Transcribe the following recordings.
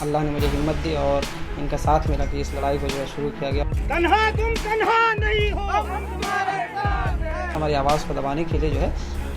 अल्लाह ने मुझे हिम्मत दी और इनका साथ मिला कि इस लड़ाई को जो है शुरू किया गया। तन्हा तुम तन्हा नहीं हो, हम तुम्हारे साथ हैं। हमारी आवाज़ को दबाने के लिए जो है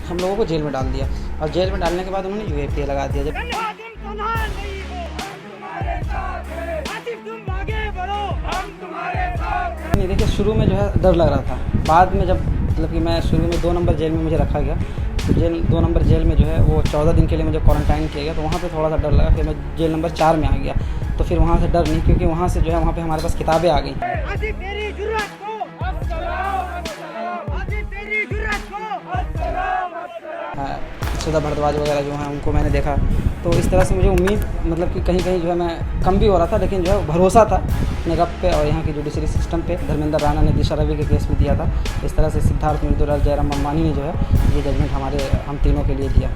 हम लोगों को जेल में डाल दिया और जेल में डालने के बाद उन्होंने यूएपीए लगा दिया। जब तन्हा तुम तन्हा नहीं हो, हम तुम्हारे साथ हैं। आसिफ तुम आगे बढ़ो, हम तुम्हारे साथ हैं। नहीं, देखिए शुरू में जो है डर लग रहा था। बाद में जब मतलब कि मैं शुरू में 2 नंबर जेल में मुझे रखा गया, तो 2 नंबर जेल में जो है वो 14 दिन के लिए मुझे क्वारंटाइन किया गया, तो वहाँ पे थोड़ा सा डर लगा। फिर मैं जेल नंबर 4 में आ गया, तो फिर वहाँ से डर नहीं, क्योंकि वहाँ से जो है वहाँ पे हमारे पास किताबें आ गई। आसिफ तेरी जुर्रत को अस्सलाम, अस्सलाम। आसिफ तेरी जुर्रत को अस्सलाम, अस्सलाम। सुधा भारद्वाज वगैरह जो हैं उनको मैंने देखा, तो इस तरह से मुझे उम्मीद मतलब कि कहीं कहीं जो है मैं कम भी हो रहा था, लेकिन जो है भरोसा था अपने रब पे और यहाँ की जुडिशरी सिस्टम पे। धर्मेंद्र राणा ने दिशा रवि के केस में दिया था, इस तरह से सिद्धार्थ मृदुलाल जयराम अम्बानी ने जो है ये जजमेंट हम तीनों के लिए दिया।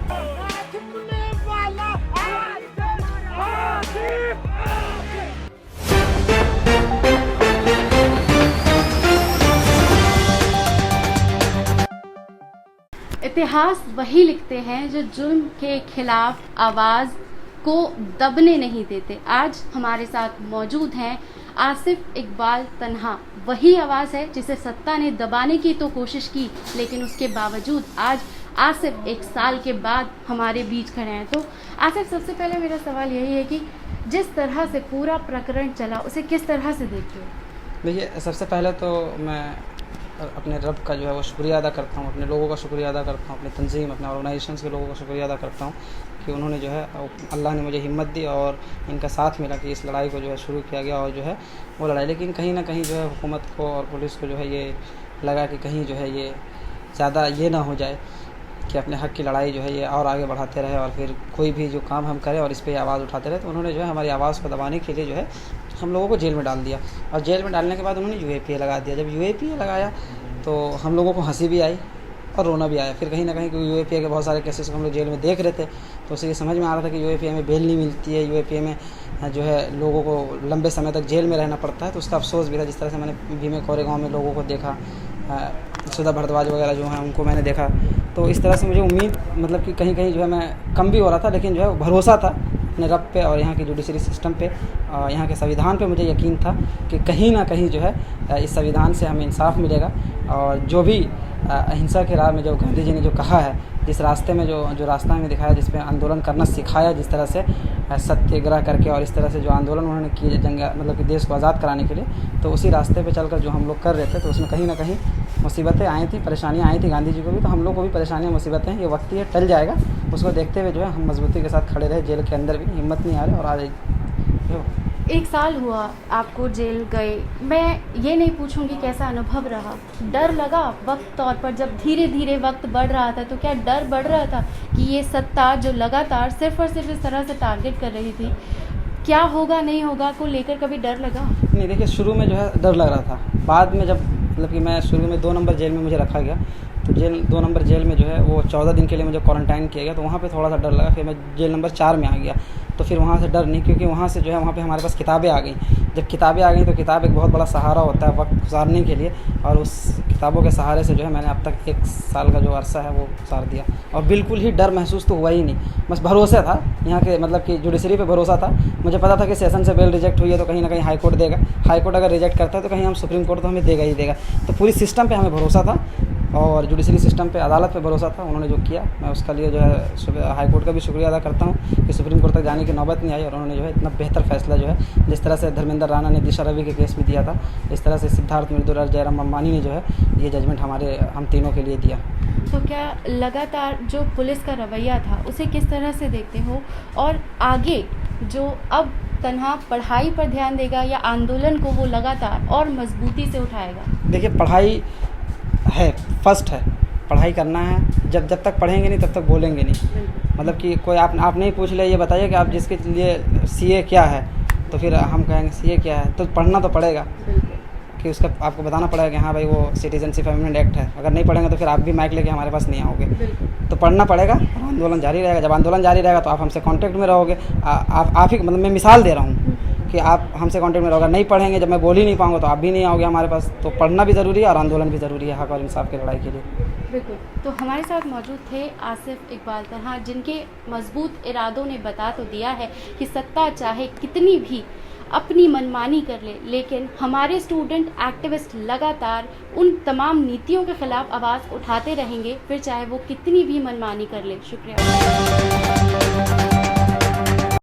झुकने वाला आसिफ, आसिफ। इतिहास वही लिखते हैं जो जुल्म के खिलाफ आवाज़ को दबने नहीं देते। आज हमारे साथ मौजूद हैं आसिफ इकबाल तन्हा। वही आवाज़ है जिसे सत्ता ने दबाने की तो कोशिश की, लेकिन उसके बावजूद आज आसिफ 1 साल के बाद हमारे बीच खड़े हैं। तो आसिफ, सबसे पहले मेरा सवाल यही है कि जिस तरह से पूरा प्रकरण चला उसे किस तरह से देखते हो? देखिए, सबसे पहले तो मैं अपने रब का जो है वो शुक्रिया अदा करता हूँ, अपने लोगों का शुक्रिया अदा करता हूँ, अपनी तंजीम, अपने ऑर्गेनाइजेशंस के लोगों का शुक्रिया अदा करता हूँ कि उन्होंने जो है अल्लाह ने मुझे हिम्मत दी और इनका साथ मिला कि इस लड़ाई को जो है शुरू किया गया और जो है वो लड़ाई। लेकिन कहीं ना कहीं जो है हुकूमत को और पुलिस को जो है ये लगा कि कहीं जो है ये ज़्यादा ये ना हो जाए कि अपने हक़ की लड़ाई जो है ये और आगे बढ़ाते रहे और फिर कोई भी जो काम हम करें और इस पर आवाज़ उठाते रहे। तो उन्होंने जो है हमारी आवाज़ को दबाने के लिए जो है हम लोगों को जेल में डाल दिया और जेल में डालने के बाद उन्होंने यूएपीए लगा दिया। जब यूएपीए लगाया तो हम लोगों को हंसी भी आई और रोना भी आया। फिर कहीं ना कहीं क्योंकि यूएपीए के बहुत सारे केसेस को हम लोग जेल में देख रहे थे, तो उसे ये समझ में आ रहा था कि यूएपीए में बेल नहीं मिलती है, यूएपीए में जो है लोगों को लंबे समय तक जेल में रहना पड़ता है। तो उसका अफसोस भी था। जिस तरह से मैंने भीमे कोरेगांव में लोगों को देखा, सुधा भारद्वाज वगैरह जो हैं उनको मैंने देखा, तो इस तरह से मुझे उम्मीद मतलब कि कहीं कहीं जो है मैं कम भी हो रहा था, लेकिन जो है भरोसा था अपने रब पे और यहाँ की जुडिशरी सिस्टम पे, यहाँ के संविधान पे मुझे यकीन था कि कहीं ना कहीं जो है इस संविधान से हमें इंसाफ मिलेगा। और जो भी अहिंसा के राह में जो गांधी जी ने जो कहा है, जिस रास्ते में जो रास्ता हमें दिखाया, जिस पे आंदोलन करना सिखाया, जिस तरह से सत्याग्रह करके और इस तरह से जो आंदोलन उन्होंने किए जंग मतलब कि देश को आज़ाद कराने के लिए, तो उसी रास्ते पे चलकर जो हम लोग कर रहे थे, तो उसमें कहीं ना कहीं मुसीबतें आई थी, परेशानियाँ आई थी गांधी जी को भी। तो हम लोग को भी परेशानियाँ मुसीबतें हैं, ये वक्ती है, टल जाएगा। उसको देखते हुए जो है हम मजबूती के साथ खड़े रहे, जेल के अंदर भी हिम्मत नहीं आ रही और आ जाएगी। 1 साल हुआ आपको जेल गए। मैं ये नहीं पूछूंगी कैसा अनुभव रहा, डर लगा वक्त तौर पर जब धीरे धीरे वक्त बढ़ रहा था, तो क्या डर बढ़ रहा था कि ये सत्ता जो लगातार सिर्फ और सिर्फ इस तरह से टारगेट कर रही थी, क्या होगा नहीं होगा को लेकर कभी डर लगा? नहीं, देखिए शुरू में जो है डर लग रहा था। बाद में जब मतलब कि मैं शुरू में 2 नंबर जेल में मुझे रखा गया, तो 2 नंबर जेल में जो है वो 14 दिन के लिए मुझे क्वारंटाइन किया गया, तो वहाँ पे थोड़ा सा डर लगा। फिर मैं जेल नंबर 4 में आ गया, तो फिर वहाँ से डर नहीं, क्योंकि वहाँ से जो है वहाँ पे हमारे पास किताबें आ गई। जब किताबें आ गई तो किताब एक बहुत बड़ा सहारा होता है वक्त गुजारने के लिए, और उस किताबों के सहारे से जो है मैंने अब तक 1 साल का जो अरसा है वो गुजार दिया और बिल्कुल ही डर महसूस तो हुआ ही नहीं। बस भरोसा था यहाँ के मतलब कि जुडिशरी पे भरोसा था। मुझे पता था कि सेशन से बेल रिजेक्ट हुई है तो कहीं ना कहीं हाई कोर्ट देगा, हाई कोर्ट अगर रिजेक्ट करता है तो कहीं हम सुप्रीम कोर्ट तो हमें देगा ही देगा। तो पूरी सिस्टम पे हमें भरोसा था और जुडिशरी सिस्टम पे, अदालत पे भरोसा था। उन्होंने जो किया मैं उसका लिए जो है हाई कोर्ट का भी शुक्रिया अदा करता हूँ कि सुप्रीम कोर्ट तक जाने की नौबत नहीं आई और उन्होंने जो है इतना बेहतर फैसला जो है, जिस तरह से धर्मेंद्र राणा ने दिशा रवि के केस में दिया था, इस तरह से सिद्धार्थ मृदुलाल जयराम अम्बानी ने जो है ये जजमेंट हम तीनों के लिए दिया। तो क्या लगातार जो पुलिस का रवैया था उसे किस तरह से देखते हो, और आगे जो अब तन्हा पढ़ाई पर ध्यान देगा या आंदोलन को वो लगातार और मजबूती से उठाएगा? देखिए, पढ़ाई है, फर्स्ट है, पढ़ाई करना है। जब तक पढ़ेंगे नहीं तब तक बोलेंगे नहीं। मतलब कि कोई आप नहीं पूछ ले, ये बताइए कि आप जिसके लिए सीए क्या है, तो फिर हम कहेंगे सीए क्या है, तो पढ़ना तो पड़ेगा कि उसका आपको बताना पड़ेगा कि हाँ भाई वो सिटीजनशिप अमेंडमेंट एक्ट है। अगर नहीं पढ़ेंगे तो फिर आप भी माइक लेके हमारे पास नहीं आओगे। तो पढ़ना पड़ेगा और आंदोलन जारी रहेगा। जब आंदोलन जारी रहेगा तो आप हमसे कांटेक्ट में रहोगे। आप ही मतलब मैं मिसाल दे रहा हूँ कि आप हमसे कांटेक्ट में रहोगे। नहीं पढ़ेंगे, जब मैं बोल ही नहीं पाऊँगा तो आप भी नहीं आओगे हमारे पास। तो पढ़ना भी ज़रूरी है और आंदोलन भी ज़रूरी है हक़ और इंसाफ की लड़ाई के लिए। बिल्कुल। तो हमारे साथ मौजूद थे आसिफ इकबाल तन्हा, जिनके मजबूत इरादों ने बता तो दिया है कि सत्ता चाहे कितनी भी अपनी मनमानी कर ले, लेकिन हमारे स्टूडेंट एक्टिविस्ट लगातार उन तमाम नीतियों के खिलाफ आवाज़ उठाते रहेंगे, फिर चाहे वो कितनी भी मनमानी कर ले। शुक्रिया।